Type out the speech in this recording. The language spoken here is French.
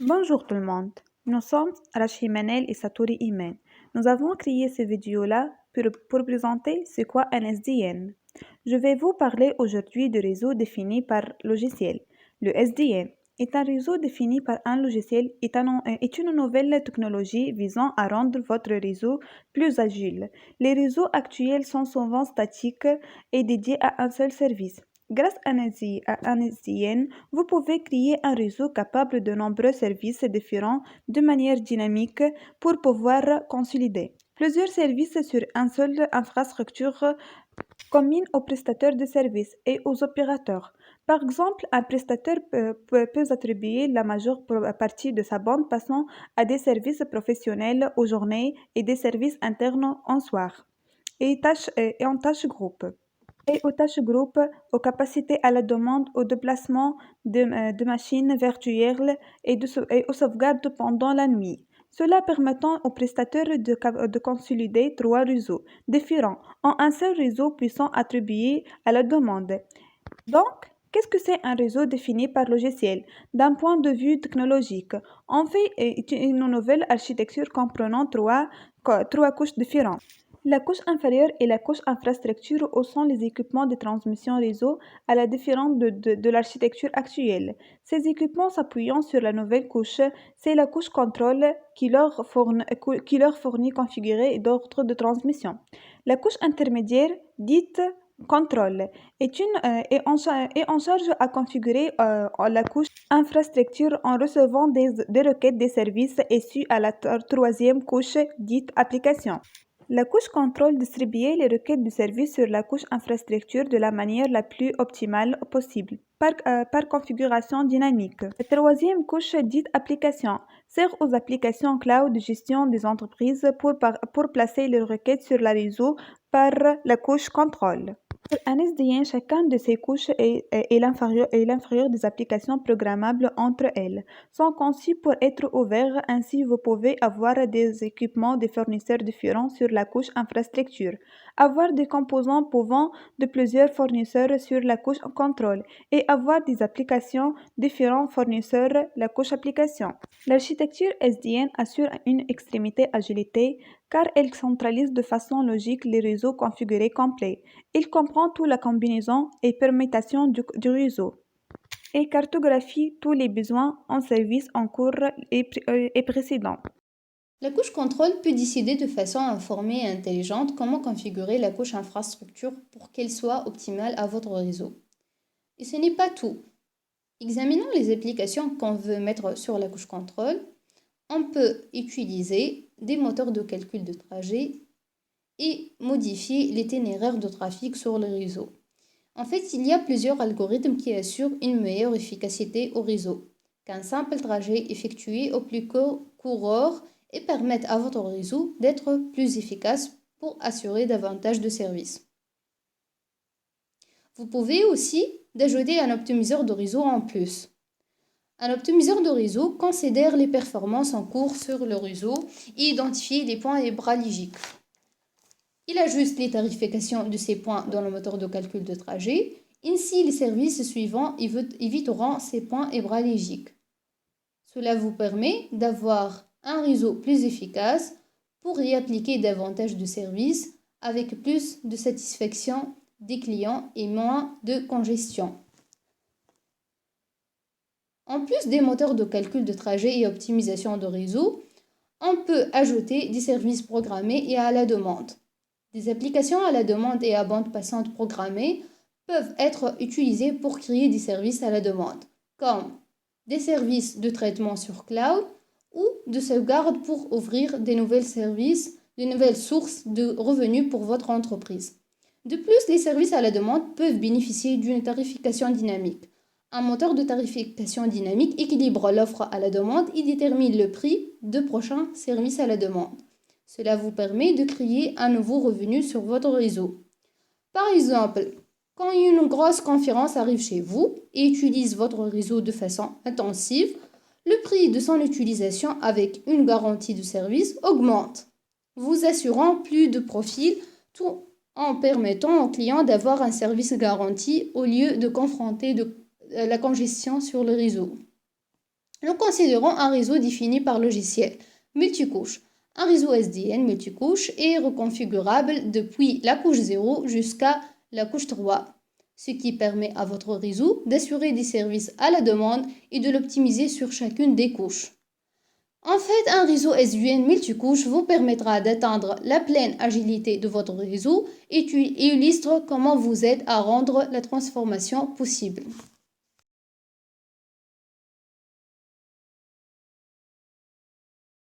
Bonjour tout le monde, nous sommes Rachid Manel et Satouri Imen. Nous avons créé ces vidéos-là pour présenter c'est quoi un SDN. Je vais vous parler aujourd'hui du réseau défini par logiciel. Le SDN est un réseau défini par un logiciel est une nouvelle technologie visant à rendre votre réseau plus agile. Les réseaux actuels sont souvent statiques et dédiés à un seul service. Grâce à un SDN, vous pouvez créer un réseau capable de nombreux services différents de manière dynamique pour pouvoir consolider plusieurs services sur une seule infrastructure commune aux prestataires de services et aux opérateurs. Par exemple, un prestataire peut attribuer la majeure partie de sa bande passant à des services professionnels aux journées et des services internes en soir et en tâches groupe et aux tâches groupes, aux capacités à la demande, au déplacement de machines virtuelles et aux sauvegardes pendant la nuit. Cela permettant aux prestataires de consolider trois réseaux différents en un seul réseau puissant attribué à la demande. Donc, qu'est-ce que c'est un réseau défini par logiciel? D'un point de vue technologique, on fait une nouvelle architecture comprenant trois couches différentes. La couche inférieure est la couche infrastructure où sont les équipements de transmission réseau à la différence de l'architecture actuelle. Ces équipements s'appuyant sur la nouvelle couche, c'est la couche contrôle qui leur fournit configuré d'ordre de transmission. La couche intermédiaire, dite contrôle, est en charge à configurer la couche infrastructure en recevant des requêtes des services issues à la troisième couche, dite application. La couche contrôle distribue les requêtes du service sur la couche infrastructure de la manière la plus optimale possible, par configuration dynamique. La troisième couche, dite application, sert aux applications cloud de gestion des entreprises pour placer les requêtes sur le réseau par la couche contrôle. Pour un SDN, chacun de ces couches est l'inférieur des applications programmables entre elles sont conçus pour être ouverts, ainsi vous pouvez avoir des équipements de fournisseurs différents sur la couche infrastructure, avoir des composants pouvant de plusieurs fournisseurs sur la couche contrôle et avoir des applications différents fournisseurs la couche application. L'architecture SDN assure une extrémité agilité car elle centralise de façon logique les réseaux configurés complets. Il comprend toute la combinaison et permutation du réseau et cartographie tous les besoins en service en cours et précédents. La couche contrôle peut décider de façon informée et intelligente comment configurer la couche infrastructure pour qu'elle soit optimale à votre réseau. Et ce n'est pas tout. Examinons les applications qu'on veut mettre sur la couche contrôle. On peut utiliser des moteurs de calcul de trajet et modifier l'itinéraire de trafic sur le réseau. En fait, il y a plusieurs algorithmes qui assurent une meilleure efficacité au réseau qu'un simple trajet effectué au plus court heure et permettent à votre réseau d'être plus efficace pour assurer davantage de services. Vous pouvez aussi ajouter un optimiseur de réseau en plus. Un optimiseur de réseau considère les performances en cours sur le réseau et identifie les points névralgiques. Il ajuste les tarifications de ces points dans le moteur de calcul de trajet. Ainsi, les services suivants éviteront ces points névralgiques. Cela vous permet d'avoir un réseau plus efficace pour y appliquer davantage de services avec plus de satisfaction des clients et moins de congestion. En plus des moteurs de calcul de trajet et optimisation de réseau, on peut ajouter des services programmés et à la demande. Des applications à la demande et à bande passante programmées peuvent être utilisées pour créer des services à la demande, comme des services de traitement sur cloud ou de sauvegarde pour ouvrir des nouveaux services, de nouvelles sources de revenus pour votre entreprise. De plus, les services à la demande peuvent bénéficier d'une tarification dynamique. Un moteur de tarification dynamique équilibre l'offre à la demande et détermine le prix de prochains services à la demande. Cela vous permet de créer un nouveau revenu sur votre réseau. Par exemple, quand une grosse conférence arrive chez vous et utilise votre réseau de façon intensive, le prix de son utilisation avec une garantie de service augmente, vous assurant plus de profil tout en permettant aux clients d'avoir un service garanti au lieu de confronter la congestion sur le réseau. Nous considérons un réseau défini par logiciel multicouche. Un réseau SDN multicouche est reconfigurable depuis la couche 0 jusqu'à la couche 3, ce qui permet à votre réseau d'assurer des services à la demande et de l'optimiser sur chacune des couches. En fait, un réseau SDN multicouche vous permettra d'atteindre la pleine agilité de votre réseau et illustre comment vous aide à rendre la transformation possible.